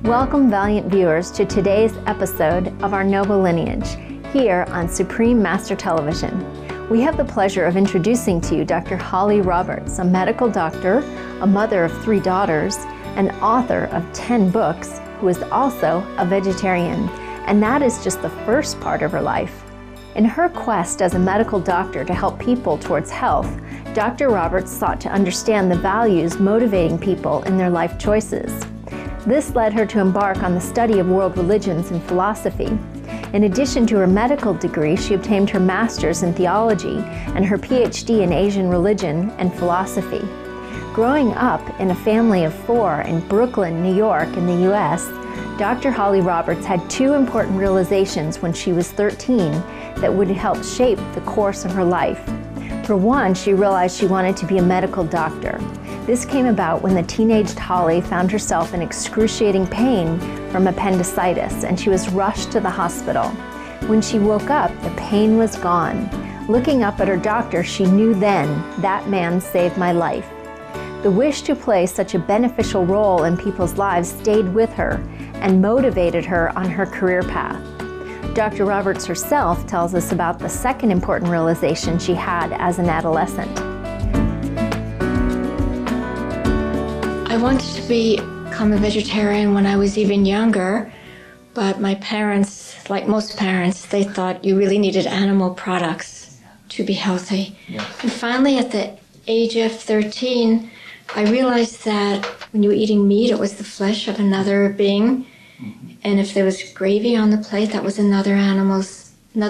Welcome, valiant viewers, to today's episode of our Noble Lineage here on Supreme Master Television. We have the pleasure of introducing to you Dr. Holly Roberts, a medical doctor, a mother of 3 daughters, an author of 10 books, who is also a vegetarian, and that is just the first part of her life. In her quest as a medical doctor to help people towards health, Dr. Roberts sought to understand the values motivating people in their life choices. This led her to embark on the study of world religions and philosophy. In addition to her medical degree, she obtained her master's in theology and her PhD in Asian religion and philosophy. Growing up in a family of 4 in Brooklyn, New York, in the U.S., Dr. Holly Roberts had 2 important realizations when she was 13 that would help shape the course of her life. For one, she realized she wanted to be a medical doctor. This came about when the teenaged Holly found herself in excruciating pain from appendicitis, and she was rushed to the hospital. When she woke up, the pain was gone. Looking up at her doctor, she knew then, that man saved my life. The wish to play such a beneficial role in people's lives stayed with her and motivated her on her career path. Dr. Roberts herself tells us about the second important realization she had as an adolescent. I wanted to become a vegetarian when I was even younger, but my parents, like most parents, they thought you really needed animal products to be healthy. Yes. And finally, at the age of 13, I realized that when you were eating meat, it was the flesh of another being. And if there was gravy on the plate, that was another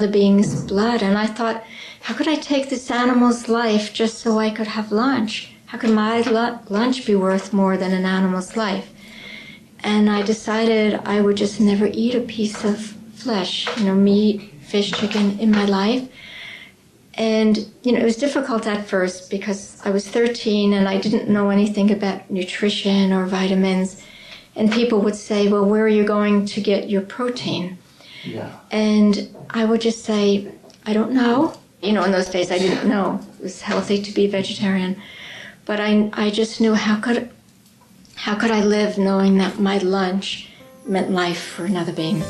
being's blood. And I thought, how could I take this animal's life just so I could have lunch? How could my lunch be worth more than an animal's life? And I decided I would just never eat a piece of flesh, meat, fish, chicken in my life. And, it was difficult at first because I was 13 and I didn't know anything about nutrition or vitamins. And people would say, well, where are you going to get your protein? Yeah. And I would just say, I don't know. In those days, I didn't know it was healthy to be vegetarian. But I just knew how could I live knowing that my lunch meant life for another being.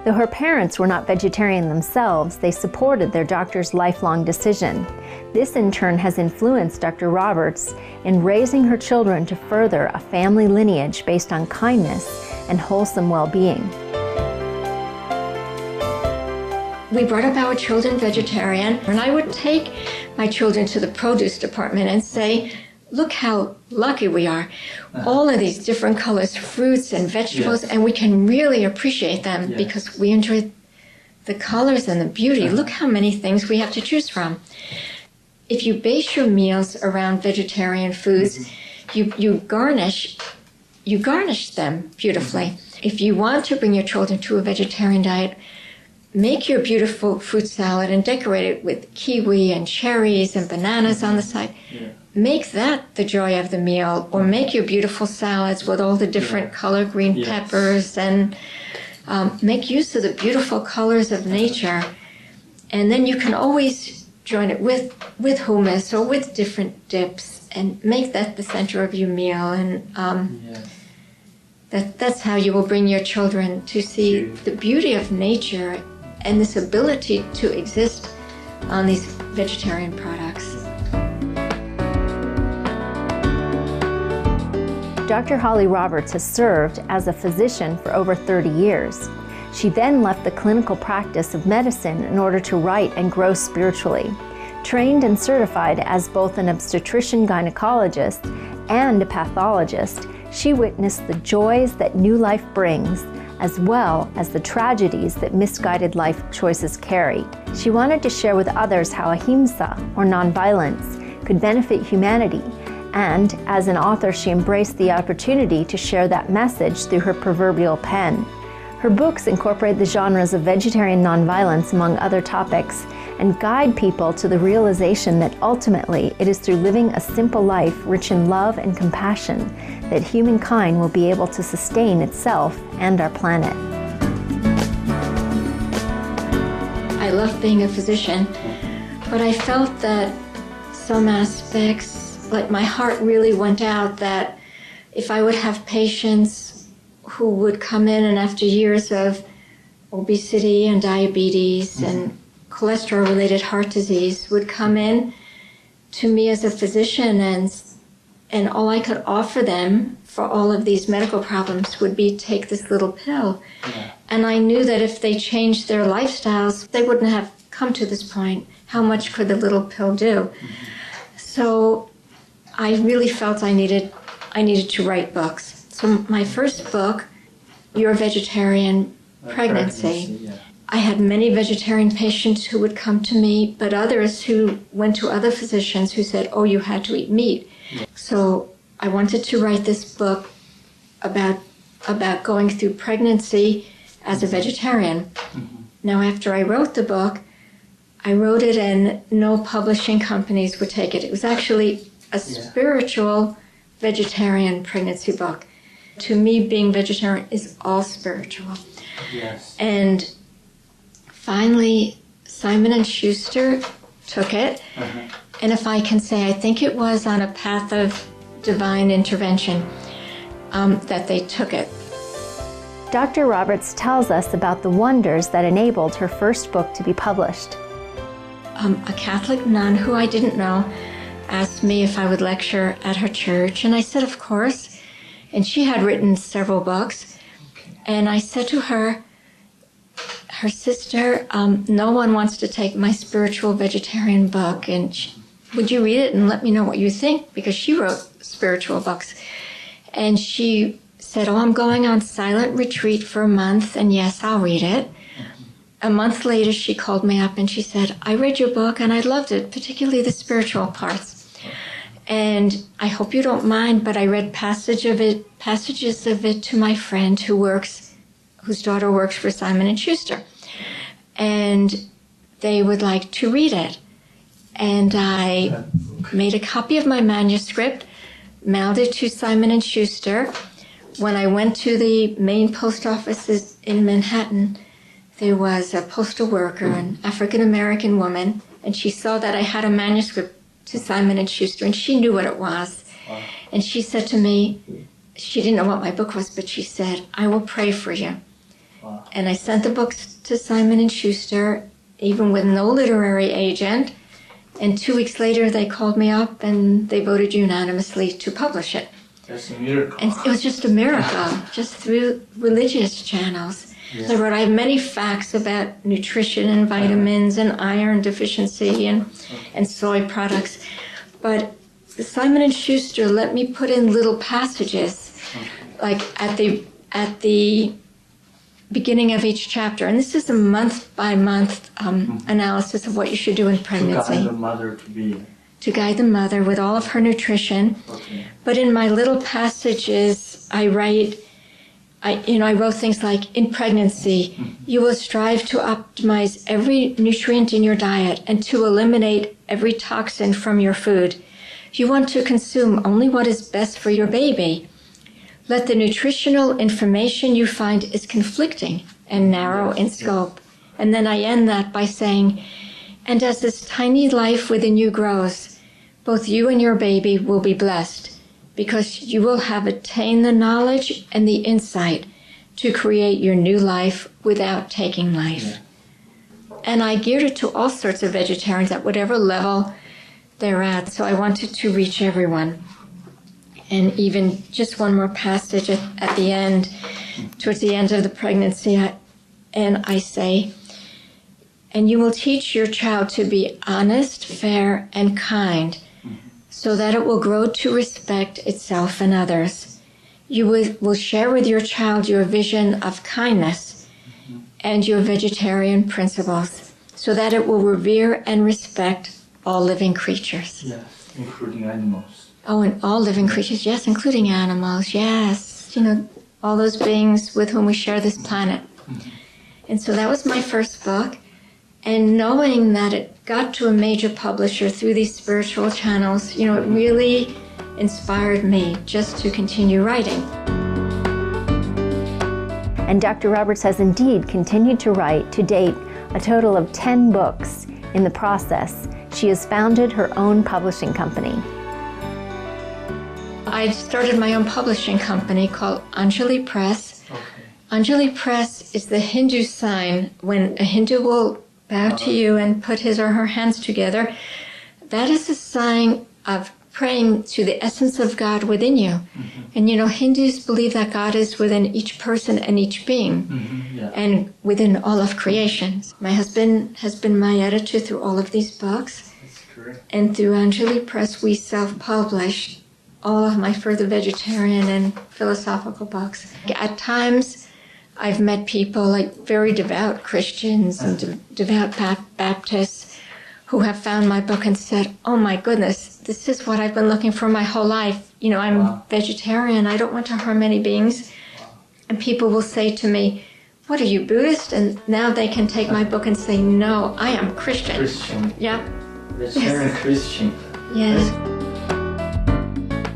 Though her parents were not vegetarian themselves, they supported their doctor's lifelong decision. This in turn has influenced Dr. Roberts in raising her children to further a family lineage based on kindness and wholesome well-being. We brought up our children vegetarian, and I would take my children to the produce department and say, look how lucky we are. All of these different colors, fruits and vegetables, and we can really appreciate them because we enjoy the colors and the beauty. Look how many things we have to choose from. If you base your meals around vegetarian foods, you garnish them beautifully. If you want to bring your children to a vegetarian diet, make your beautiful fruit salad and decorate it with kiwi and cherries and bananas on the side. Yeah. Make that the joy of the meal, or make your beautiful salads with all the different color green peppers, and make use of the beautiful colors of nature. And then you can always join it with hummus or with different dips and make that the center of your meal. And that's how you will bring your children to see the beauty of nature and this ability to exist on these vegetarian products. Dr. Holly Roberts has served as a physician for over 30 years. She then left the clinical practice of medicine in order to write and grow spiritually. Trained and certified as both an obstetrician-gynecologist and a pathologist, she witnessed the joys that new life brings, as well as the tragedies that misguided life choices carry. She wanted to share with others how ahimsa, or nonviolence, could benefit humanity, and as an author, she embraced the opportunity to share that message through her proverbial pen. Her books incorporate the genres of vegetarian nonviolence, among other topics, and guide people to the realization that ultimately it is through living a simple life rich in love and compassion that humankind will be able to sustain itself and our planet. I love being a physician, but I felt that some aspects, like my heart really went out, that if I would have patients who would come in and after years of obesity and diabetes and cholesterol-related heart disease would come in to me as a physician, and all I could offer them for all of these medical problems would be take this little pill. Yeah. And I knew that if they changed their lifestyles, they wouldn't have come to this point. How much could the little pill do? So I really felt I needed to write books. So my first book, Your Vegetarian Pregnancy. Yeah. I had many vegetarian patients who would come to me, but others who went to other physicians who said, oh, you had to eat meat. Yeah. So I wanted to write this book about going through pregnancy as a vegetarian. Mm-hmm. Now, after I wrote the book, I wrote it and no publishing companies would take it. It was actually a spiritual vegetarian pregnancy book. To me, being vegetarian is all spiritual. Yes. And finally, Simon & Schuster took it. Uh-huh. And if I can say, I think it was on a path of divine intervention that they took it. Dr. Roberts tells us about the wonders that enabled her first book to be published. A Catholic nun who I didn't know asked me if I would lecture at her church, and I said, of course. And she had written several books. And I said to her, her sister, no one wants to take my spiritual vegetarian book, and would you read it and let me know what you think? Because she wrote spiritual books. And she said, oh, I'm going on silent retreat for a month, and yes, I'll read it. A month later, she called me up and she said, I read your book and I loved it, particularly the spiritual parts. And I hope you don't mind, but I read passages of it to my friend whose daughter works for Simon & Schuster. And they would like to read it. And I made a copy of my manuscript, mailed it to Simon & Schuster. When I went to the main post offices in Manhattan, there was a postal worker, an African-American woman, and she saw that I had a manuscript to Simon & Schuster, and she knew what it was. Wow. And she said to me, she didn't know what my book was, but she said, I will pray for you. Wow. And I sent the books to Simon & Schuster, even with no literary agent, and 2 weeks later they called me up and they voted unanimously to publish it. That's a miracle. And it was just a miracle, just through religious channels. Yeah. So I have many facts about nutrition and vitamins and iron deficiency and soy products. But Simon & Schuster let me put in little passages, like at the beginning of each chapter. And this is a month-by-month analysis of what you should do in pregnancy. To guide the mother to guide the mother with all of her nutrition. Okay. But in my little passages, I wrote things like, in pregnancy, you will strive to optimize every nutrient in your diet and to eliminate every toxin from your food. You want to consume only what is best for your baby. Let the nutritional information you find is conflicting and narrow in scope. And then I end that by saying, and as this tiny life within you grows, both you and your baby will be blessed, because you will have attained the knowledge and the insight to create your new life without taking life. Yeah. And I geared it to all sorts of vegetarians at whatever level they're at. So I wanted to reach everyone. And even just one more passage at the end, towards the end of the pregnancy, I say, and you will teach your child to be honest, fair, and kind, so that it will grow to respect itself and others. You will share with your child your vision of kindness and your vegetarian principles, so that it will revere and respect all living creatures. Yes, including animals. Oh, and all living creatures, yes, including animals, yes. All those beings with whom we share this planet. Mm-hmm. And so that was my first book. And knowing that it got to a major publisher through these spiritual channels, it really inspired me just to continue writing. And Dr. Roberts has indeed continued to write, to date, a total of 10 books. In the process, she has founded her own publishing company. I started my own publishing company called Anjali Press. Okay. Anjali Press is the Hindu sign. When a Hindu will bow to you and put his or her hands together, that is a sign of praying to the essence of God within you. Mm-hmm. And Hindus believe that God is within each person and each being, Mm-hmm. Yeah. and within all of creation. My husband has been my editor through all of these books, That's great. and through Anjali Press we self-publish all of my further vegetarian and philosophical books. At times I've met people like very devout Christians and devout Baptists who have found my book and said, oh my goodness, this is what I've been looking for my whole life. I'm Wow. vegetarian, I don't want to harm any beings. And people will say to me, what are you, Buddhist? And now they can take my book and say, no, I am Christian. Christian. Yep. Vegetarian Christian. Yes.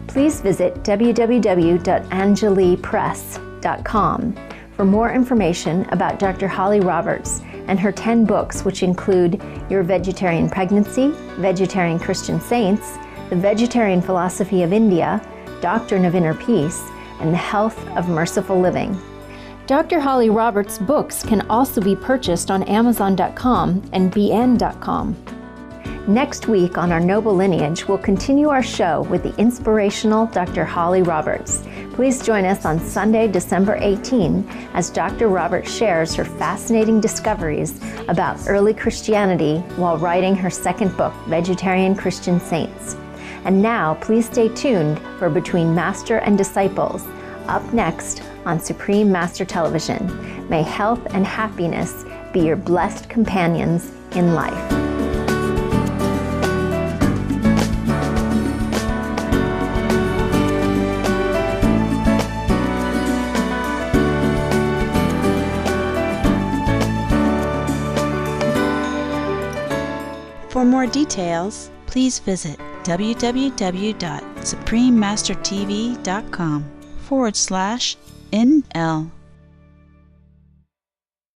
Please visit www.anjalipress.com for more information about Dr. Holly Roberts and her 10 books, which include Your Vegetarian Pregnancy, Vegetarian Christian Saints, The Vegetarian Philosophy of India, Doctrine of Inner Peace, and The Health of Merciful Living. Dr. Holly Roberts' books can also be purchased on Amazon.com and BN.com. Next week on Our Noble Lineage, we'll continue our show with the inspirational Dr. Holly Roberts. Please join us on Sunday, December 18, as Dr. Roberts shares her fascinating discoveries about early Christianity while writing her second book, Vegetarian Christian Saints. And now, please stay tuned for Between Master and Disciples, up next on Supreme Master Television. May health and happiness be your blessed companions in life. For more details, please visit www.suprememastertv.com/NL.